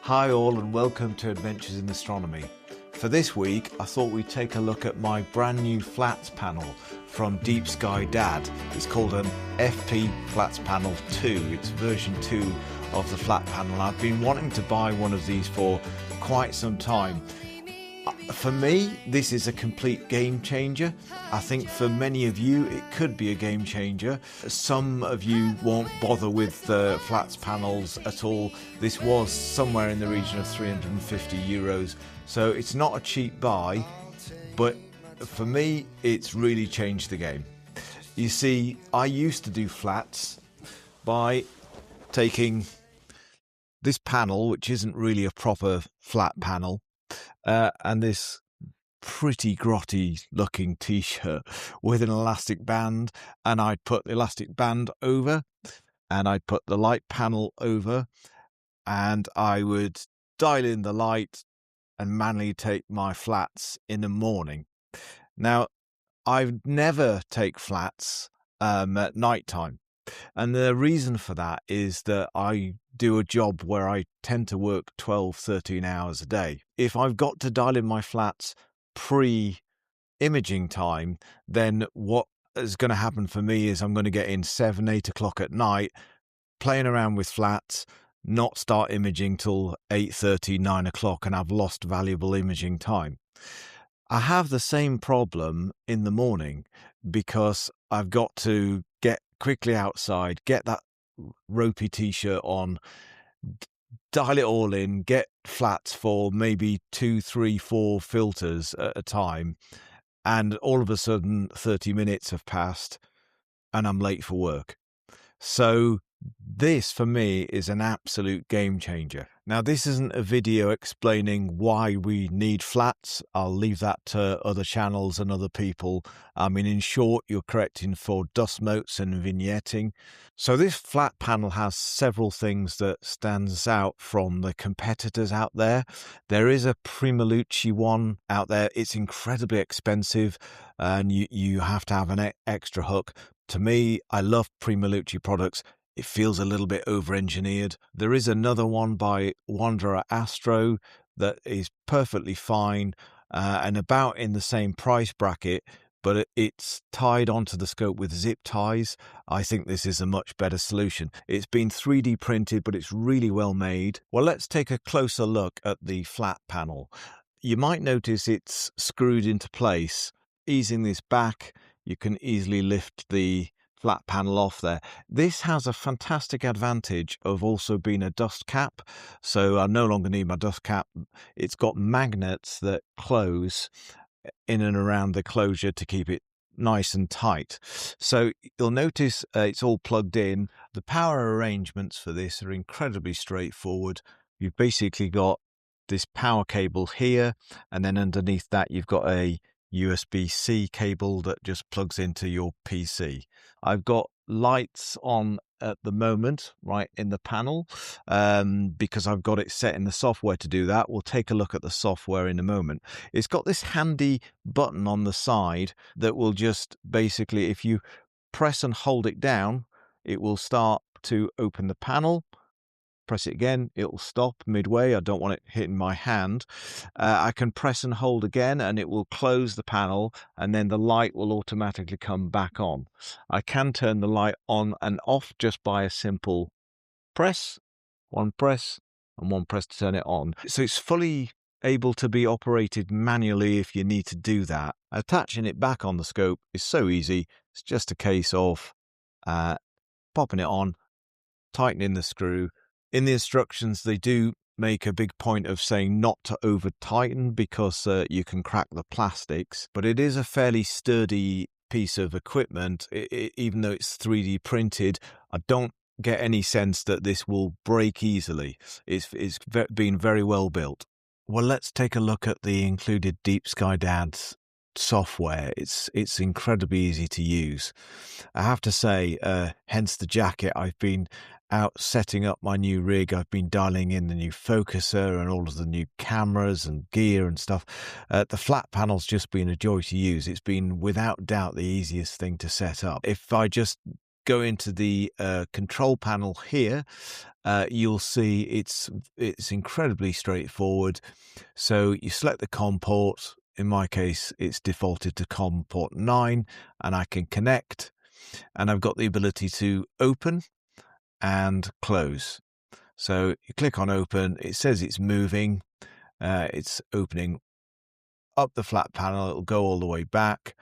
Hi all and welcome to Adventures in Astronomy. For this week I thought we'd take a look at my brand new flats panel from Deep Sky Dad. It's called an FP Flats Panel 2. It's version 2 of the flat panel. I've been wanting to buy one of these for quite some time. For me, this is a complete game changer. I think for many of you, it could be a game changer. Some of you won't bother with the flats panels at all. This was somewhere in the region of 350 euros. So it's not a cheap buy, but for me, it's really changed the game. You see, I used to do flats by taking this panel, which isn't really a proper flat panel, and this pretty grotty looking t-shirt with an elastic band, and I'd put the elastic band over and I'd put the light panel over, and I would dial in the light and manually take my flats in the morning. Now, I never take flats at night time. And the reason for that is that I do a job where I tend to work 12, 13 hours a day. If I've got to dial in my flats pre-imaging time, then what is going to happen for me is I'm going to get in 7, 8 o'clock at night, playing around with flats, not start imaging till 8:30, 9 o'clock, and I've lost valuable imaging time. I have the same problem in the morning because I've got to get quickly outside, get that ropey t-shirt on, dial it all in, get flats for maybe 2, 3, 4 filters at a time, and all of a sudden 30 minutes have passed and I'm late for work. So this for me is an absolute game changer. Now, this isn't a video explaining why we need flats. I'll leave that to other channels and other people. I mean, in short, you're correcting for dust motes and vignetting. So this flat panel has several things that stands out from the competitors out there. There is a Primalucci one out there. It's incredibly expensive and you have to have an extra hook. To me, I love Primalucci products. It feels a little bit over-engineered. There is another one by Wanderer Astro that is perfectly fine and about in the same price bracket, but it's tied onto the scope with zip ties. I think this is a much better solution. It's been 3D printed, but it's really well made. Well, let's take a closer look at the flat panel. You might notice it's screwed into place. Easing this back, you can easily lift the flat panel off there. This has a fantastic advantage of also being a dust cap, so I no longer need my dust cap. It's got magnets that close in and around the closure to keep it nice and tight. So you'll notice it's all plugged in. The power arrangements for this are incredibly straightforward. You've basically got this power cable here, and then underneath that you've got a USB-C cable that just plugs into your PC. I've got lights on at the moment right in the panel because I've got it set in the software to do that. We'll take a look at the software in a moment. It's got this handy button on the side that will just basically, if you press and hold it down, it will start to open the panel. Press it again, it'll stop midway. I don't want it hitting my hand. I can press and hold again and it will close the panel, and then the light will automatically come back on. I can turn the light on and off just by a simple press, one press and one press to turn it on. So it's fully able to be operated manually if you need to do that. Attaching it back on the scope is so easy. It's just a case of popping it on, tightening the screw. In the instructions, they do make a big point of saying not to over tighten because you can crack the plastics, but it is a fairly sturdy piece of equipment. Even though it's 3D printed, I don't get any sense that this will break easily. It's been very well built. Well, let's take a look at the included Deep Sky Dad's software. It's incredibly easy to use. I have to say, hence the jacket, I've been out setting up my new rig. I've been dialing in the new focuser and all of the new cameras and gear and stuff. The flat panel's just been a joy to use. It's been without doubt the easiest thing to set up. If I just go into the control panel here, you'll see it's incredibly straightforward. So you select the COM port. In my case, it's defaulted to COM port 9, and I can connect, and I've got the ability to open and close. So you click on open, it says it's moving, it's opening up the flat panel, it'll go all the way back,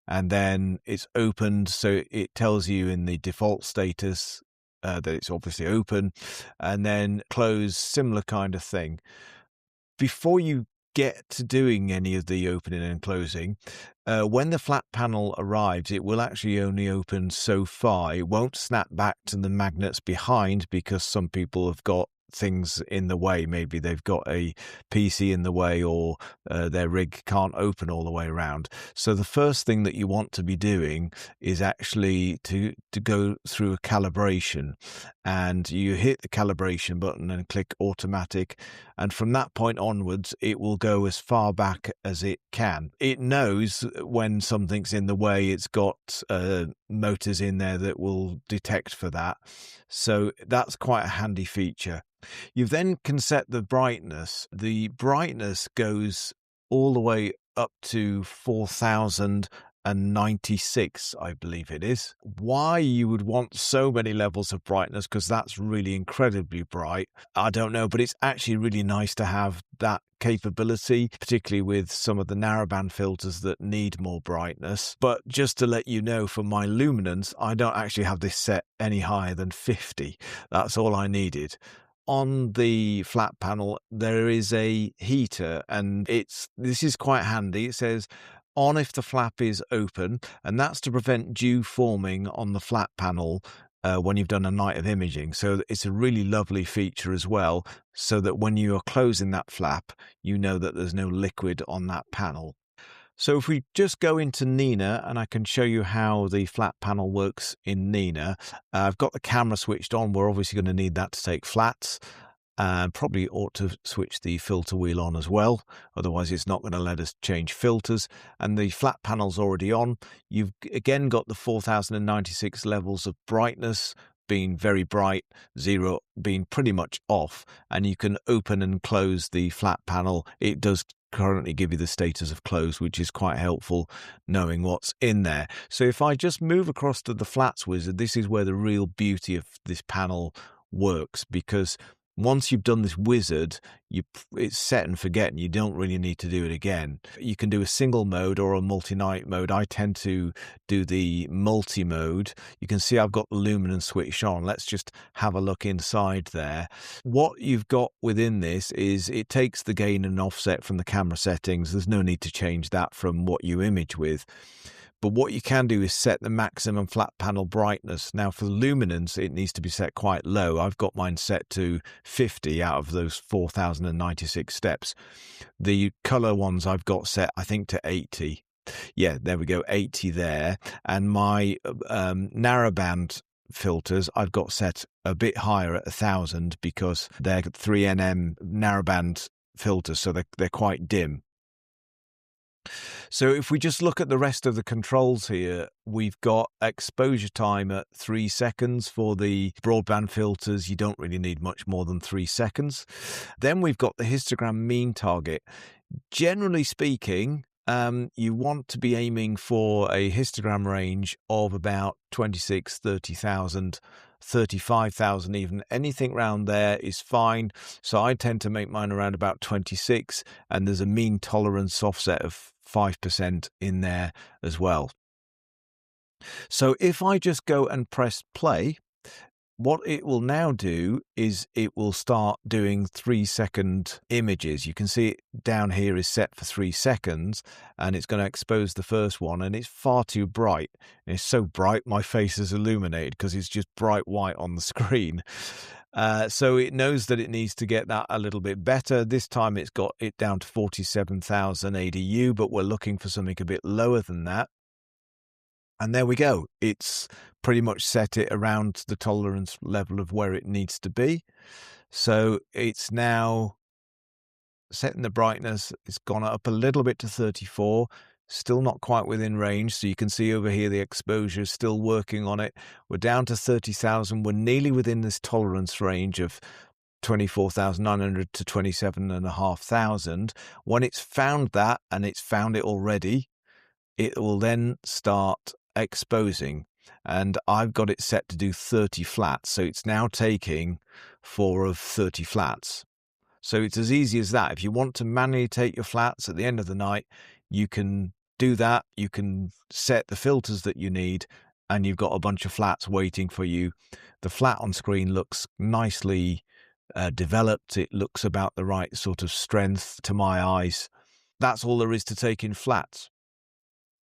and then it's opened, so it tells you in the default status that it's obviously open, and then close, similar kind of thing. Before you get to doing any of the opening and closing, when the flat panel arrives, it will actually only open so far. It won't snap back to the magnets behind, because some people have got things in the way. Maybe they've got a PC in the way, or their rig can't open all the way around. So the first thing that you want to be doing is actually to go through a calibration, and you hit the calibration button and click automatic, and from that point onwards it will go as far back as it can. It knows when something's in the way. It's got motors in there that will detect for that, so that's quite a handy feature. You then can set the brightness. The brightness goes all the way up to 4096, I believe it is. Why you would want so many levels of brightness, because that's really incredibly bright, I don't know, but it's actually really nice to have that capability, particularly with some of the narrowband filters that need more brightness. But just to let you know, for my luminance, I don't actually have this set any higher than 50. That's all I needed. On the flat panel, there is a heater, and this is quite handy. It says on if the flap is open, and that's to prevent dew forming on the flat panel when you've done a night of imaging. So it's a really lovely feature as well, so that when you are closing that flap, you know that there's no liquid on that panel. So if we just go into Nina, and I can show you how the flat panel works in Nina. I've got the camera switched on. We're obviously going to need that to take flats. Probably ought to switch the filter wheel on as well. Otherwise, it's not going to let us change filters. And the flat panel's already on. You've again got the 4096 levels of brightness being very bright, 0 being pretty much off, and you can open and close the flat panel. It does currently give you the status of closed, which is quite helpful knowing what's in there. So if I just move across to the flats wizard, this is where the real beauty of this panel works, because once you've done this wizard, it's set and forget, and you don't really need to do it again. You can do a single mode or a multi-night mode. I tend to do the multi-mode. You can see I've got the luminance switched on. Let's just have a look inside there. What you've got within this is it takes the gain and offset from the camera settings. There's no need to change that from what you image with. But what you can do is set the maximum flat panel brightness. Now for the luminance, it needs to be set quite low. I've got mine set to 50 out of those 4096 steps. The color ones I've got set, I think, to 80. Yeah, there we go, 80 there. And my narrowband filters I've got set a bit higher at 1000, because they're 3nm narrowband filters, so they're quite dim. So if we just look at the rest of the controls here, we've got exposure time at 3 seconds. For the broadband filters, you don't really need much more than 3 seconds. Then we've got the histogram mean target. Generally speaking, you want to be aiming for a histogram range of about 26, 30,000, 35,000 even. Anything around there is fine. So I tend to make mine around about 26, and there's a mean tolerance offset of 5% in there as well. So if I just go and press play, what it will now do is it will start doing 3-second images. You can see it down here is set for 3 seconds, and it's going to expose the first one, and it's far too bright. And it's so bright my face is illuminated because it's just bright white on the screen. So it knows that it needs to get that a little bit better. This time it's got it down to 47,000 ADU, but we're looking for something a bit lower than that. And there we go. It's pretty much set it around the tolerance level of where it needs to be. So it's now setting the brightness. It's gone up a little bit to 34. Still not quite within range. So you can see over here the exposure is still working on it. We're down to 30,000. We're nearly within this tolerance range of 24,900 to 27,500. When it's found that, and it's found it already, it will then start exposing. And I've got it set to do 30 flats. So it's now taking 4 of 30 flats. So it's as easy as that. If you want to manually take your flats at the end of the night, you can do that. You can set the filters that you need, and you've got a bunch of flats waiting for you. The flat on screen looks nicely developed. It looks about the right sort of strength to my eyes. That's all there is to take in flats.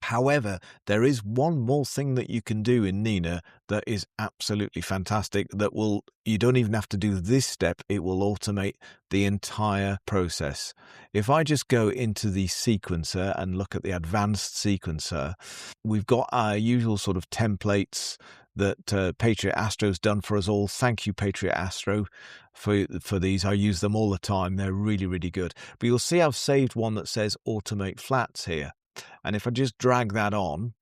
However, there is one more thing that you can do in Nina that is absolutely fantastic, that will, you don't even have to do this step, it will automate the entire process. If I just go into the sequencer and look at the advanced sequencer, we've got our usual sort of templates that Patriot Astro's done for us all. Thank you, Patriot Astro, for these. I use them all the time. They're really, really good. But you'll see I've saved one that says automate flats here. And if I just drag that on,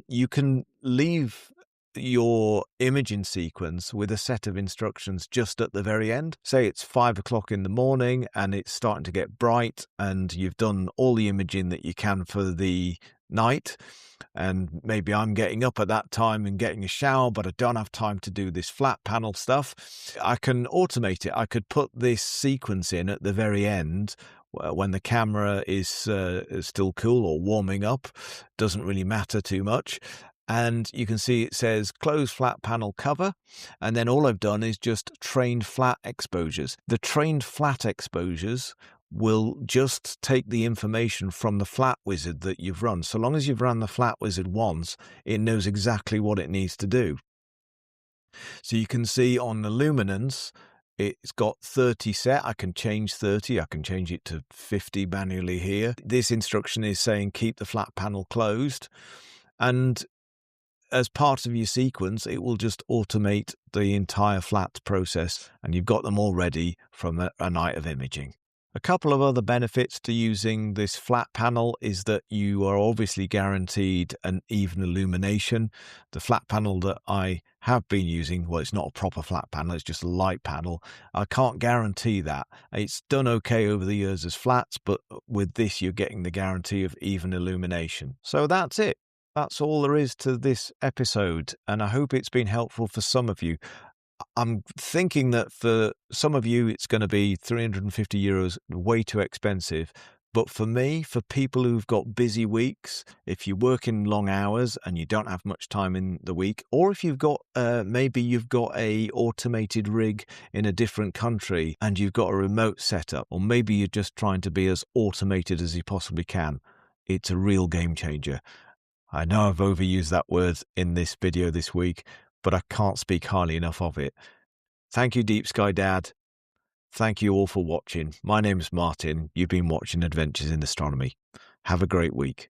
you can leave your imaging sequence with a set of instructions just at the very end. Say it's 5 o'clock in the morning and it's starting to get bright and you've done all the imaging that you can for the night. And maybe I'm getting up at that time and getting a shower, but I don't have time to do this flat panel stuff. I can automate it. I could put this sequence in at the very end when the camera is still cool or warming up. Doesn't really matter too much. And you can see it says close flat panel cover. And then all I've done is just trained flat exposures. The trained flat exposures will just take the information from the flat wizard that you've run. So long as you've run the flat wizard once, it knows exactly what it needs to do. So you can see on the luminance, it's got 30 set. I can change 30. I can change it to 50 manually here. This instruction is saying keep the flat panel closed. And as part of your sequence, it will just automate the entire flat process, and you've got them all ready from a night of imaging. A couple of other benefits to using this flat panel is that you are obviously guaranteed an even illumination. The flat panel that I have been using, well, it's not a proper flat panel, it's just a light panel. I can't guarantee that. It's done okay over the years as flats, but with this, you're getting the guarantee of even illumination. So that's it. That's all there is to this episode, and I hope it's been helpful for some of you. I'm thinking that for some of you, it's going to be €350, way too expensive. But for me, for people who've got busy weeks, if you work in long hours and you don't have much time in the week, or if you've got, maybe you've got a automated rig in a different country and you've got a remote setup, or maybe you're just trying to be as automated as you possibly can, it's a real game changer. I know I've overused that word in this video this week, but I can't speak highly enough of it. Thank you, Deep Sky Dad. Thank you all for watching. My name is Martin. You've been watching Adventures in Astronomy. Have a great week.